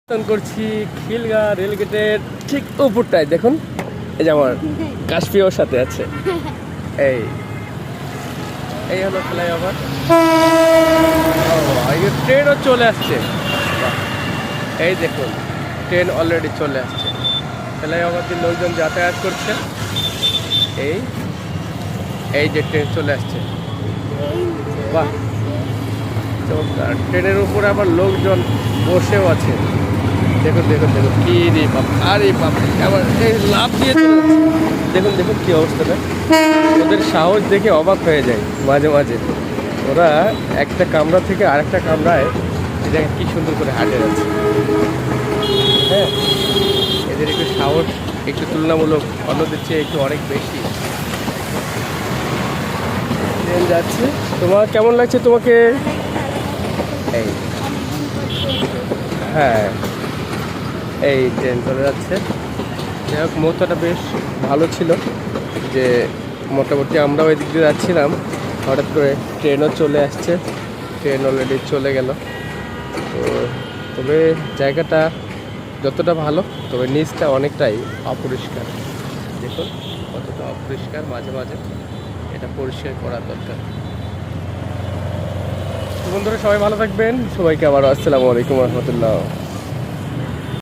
করছি খিলগা রেলগেটের ঠিক উপরটায় দেখুন, এই যে আমার কাশফিওর সাথে আছে। এই এই হলো ফ্লাইওভার। ট্রেনও চলে আসছে, এই দেখুন ট্রেন অলরেডি চলে আসছে। ফ্লাইওভার দিয়ে লোকজন যাতায়াত করছে। এই এই যে ট্রেন চলে আসছে, বাহ চমৎকার। ট্রেনের উপরে আবার লোকজন বসেও আছে। দেখুন দেখুন দেখুন কি রে বাপ, আরে বাপ আবার এই লাভ দিয়ে দেখুন দেখুন কি অবস্থাটা। ওদের সাহস দেখে অবাক হয়ে যায় মাঝে মাঝে। ওরা একটা কামরা থেকে আরেকটা কামরায় এটা কি সুন্দর করে হাঁটে যাচ্ছে। হ্যাঁ, এদের একটু সাহস একটু তুলনামূলক অন্যদের চেয়ে একটু অনেক বেশি। ট্রেন যাচ্ছে, তোমার কেমন লাগছে তোমাকে? এই হ্যাঁ, এই ট্রেন চলে যাচ্ছে। যাই হোক মুহূর্তটা বেশ ভালো ছিল যে মোটামুটি আমরাও এদিক দিয়ে যাচ্ছিলাম, হঠাৎ করে ট্রেনও চলে আসছে। ট্রেন অলরেডি চলে গেল। তো তবে জায়গাটা যতটা ভালো, তবে নিচটা অনেকটাই অপরিষ্কার। দেখুন কতটা অপরিষ্কার, মাঝে মাঝে এটা পরিষ্কার করা দরকার। বন্ধুরা সবাই ভালো থাকবেন, সবাইকে আবার আসসালামু আলাইকুম রহমতুল্লাহ।